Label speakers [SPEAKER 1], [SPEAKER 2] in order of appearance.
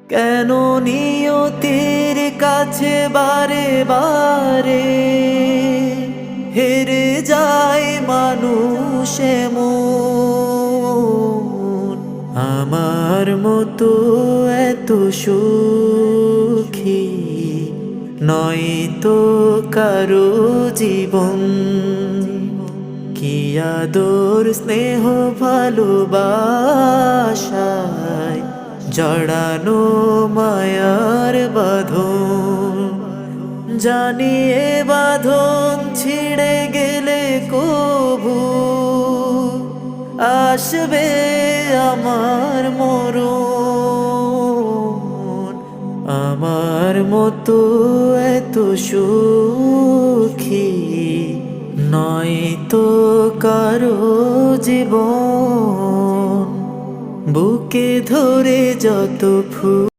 [SPEAKER 1] কেন নিয়তির কাছে বারে বারে হেরে যায় মানুষ এমন? আমার মতো এত সুখী নয় তো কারো জীবন। কি আদর স্নেহ ভালোবাসায় জড়ানো মায়ার বাঁধন। জানি এ বাঁধন ছিঁড়ে গেলে কবু আসবে আমার মরণ। আমার মতো এত সুখী নয় তো কারো জীবন। বুকে ধরে যত ফুল